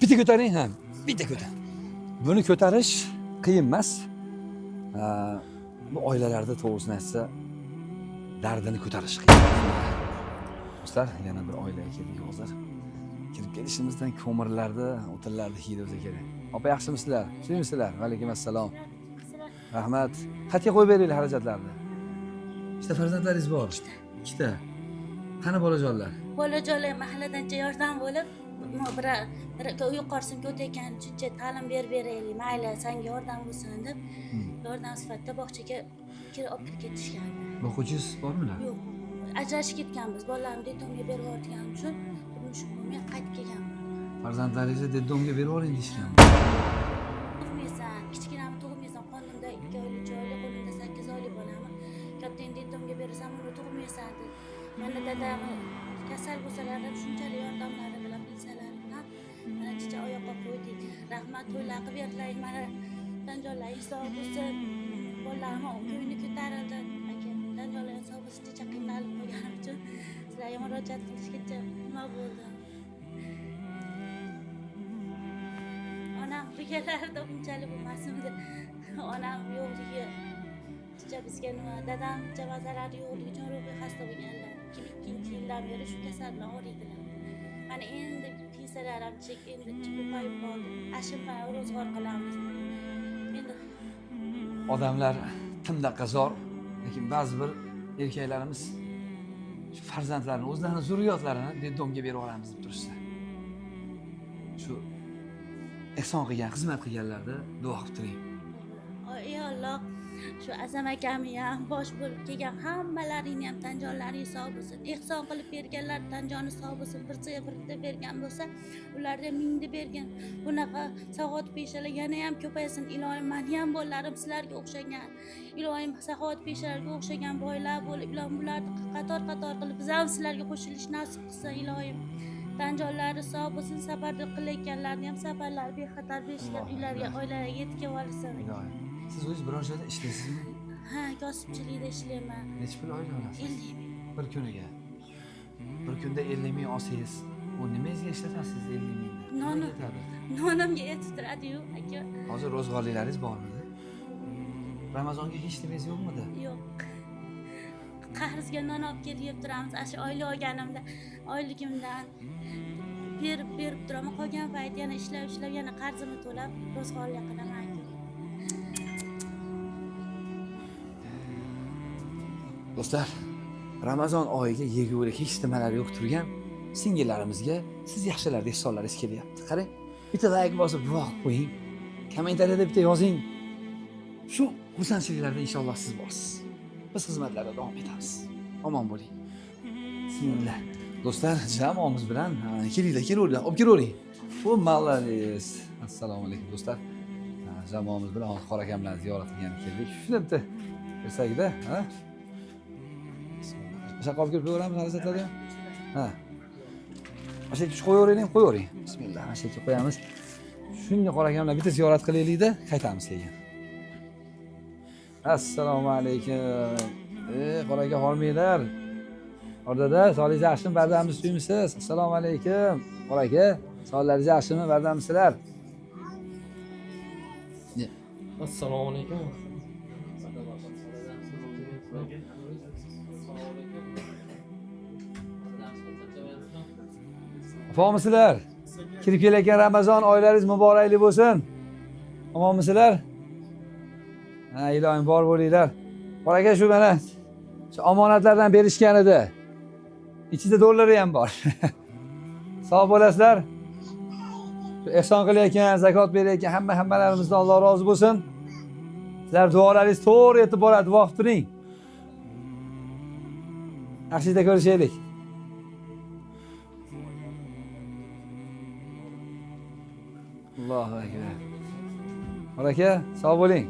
Bitta ko'taring, ha. Bitta ko'tar. Buni ko'tarish qiyin emas. Bu oilalarda to'g'risini aytsa, dardini ko'tarish qiyin. Do'stlar, yana bir oilaga keldik hozir. Kirib kelishimizdan ko'mirlarda, o'tinlarda hid o'zi kerak. Opa, yaxshimisizlar? Suymisizlar? Va alaykum assalom. Rahmat. Qatga qo'yib beringlar xarajatlarni. Ikkita farzandlaringiz bor? Ikkita. Qani bolajonlar? Bolajonlar mahalladancha yordam bo'lib, bir yuqorisiga o'tayotgan shuncha ta'lim berib beraylik, mayli, senga yordam bo'lsin deb yordam sifatida bog'chaga kirib olib ketishgan. O'quvchingiz bormilar? Yo'q. Ajrashib ketganmiz. Bolalarimni detomga berib yuborganim uchun turmush qurmay qaytib kelganman. Farzandlaringizni detomga berib oling deyishgan. Tug'maysan, kichkinamni tug'maysan, qonunda 2 oylik joyli, qo'limda 8 oylik bolami. Kattangni detomga berasan, uni tug'maysan deb. Mana dadamni kasal bo'lsalar ham shunchalik yordamlari bilan, pensalari bilan mana chicha oyoqqa qo'ydik. Rahmat to'ylar qilib berdilar. Mana tanjonlar hisob bo'lsin. Bolalarim ko'ngli ko'tarildi. Aka, tanjonlar hisob bo'lsin, chicha qiynalib qo'yganim uchun sizlarga murojaat qilishgacha nima bo'ldi? Onam birgalarida bunchalik bo'lmasin-da. Onam yo'qligi chicha bizga nima, dadam chicha mazalari yo'qligi uchun ruhiy xasta bo'lganlar. 2002-yildan beri shu kasal bilan og'riydilar. Mana endi pensiyalar ham endi ko'payib qoldi. Ashimma ro'zg'or qilamiz. Endi Odamlar timdaqa zo'r, lekin ba'zi bir erkaklarimiz shu farzandlarini, o'zlarining zurriyotlarini detomga berib olamiz deb turishsa. Shu ehson qilgan, xizmat qilganlarda duo qilib turing. ey Alloh, shu Azam akamni ham bosh bo'lib kelgan hammalaringni ham tanjonlari hisob bo'lsin. Ehson qilib berganlar tanjoni hisob bo'lsin. Birsiga birda bergan bo'lsa, ularga mingda bergan. Bunaqa saxovat peshalar yana ham ko'paysin. Ilohim, meni ham bolalarim sizlarga o'xshagan. Ilohim, saxovat peshalarga o'xshagan boylar bo'lib, ilohim bularni qator-qator qilib biz ham sizlarga qo'shilish nasib qilsin, ilohim. Tanjonlari hisob bo'lsin, safarda qilayotganlarni ham safarlar bexatar berishgan, uylarga, oilalarga yetkazib olsin. Ilohim. Siz o'zingiz biror joyda ishlaysizmi? Ha, kosibchilikda ishlayman. Necha pul oylik olasiz? 50 ming. Bir kuniga. Bir kunda 50 ming olsangiz, u nimangizga ishlatasiz 50 mingni? Nonimga yetib turadi-yu, aka. Hozir ro'zg'orliklaringiz bormidi? Ramazonga hech nimangiz yo'qmidi? Yo'q. Qarzga non olib kelib yeb turamiz. Shu oylik olganimda, oyligimdan berib turaman. Qolgan payt yana ishlab yana qarzimni to'lab ro'zg'orlik qilaman. Do'stlar, Ramazon oyiga yegulik hech nimalar yo'q turgan singillarimizga siz yaxshilar ehsonlaringiz kelyapti. Qarang, bitta like bosib duo qilib qo'ying. Kommentariyada bitta yozing. Shu xursandchiliklarda inshaalloh siz borsiz. Biz xizmatlarda davom etamiz. Omon bo'ling. Bismillah. Do'stlar, jamoamiz bilan kelinglar, kelaveringlar, olib kelavering. Bu malades. Assalomu alaykum do'stlar. Jamoamiz bilan Qora akamlarni ziyorat qilgani keldik. Shuni bitta ko'rsakda, ha? Shaqqa olib kelib qo'yaveramiz, xarajatlarni. Ha. Mana shu qo'yavering. Bismillah, mana shu yerga qo'yamiz. Shunga Qora akamlar bitta ziyorat qilaylik-da, qaytamiz keyin. Assalomu alaykum. Qora aka, hormanglar. Ordada, sog'ligingiz yaxshimi? Bardamni suymisiz? Assalomu alaykum. Qora aka, sog'ligingiz yaxshimi? Bardammisizlar? Assalomu alaykum. Omonmisizlar? Kirib kelayotgan Ramazon oylariz muborakli bo'lsin. Omonmisizlar? Ha, ilohim bor bo'linglar. Qora aka, shu mana shu omonatlardan berishgan edi. Ichida dollari ham bor. Sog' bo'lasizlar. Shu ehson qilayotgan, zakot berayotgan hammalarimizdan Alloh rozi bo'lsin. Sizlar duolaringiz to'g'ri yetib boradi, duo qilib turing. Yaxshida ko'rishaylik. Allohu akbar. Qora aka, sog' bo'ling.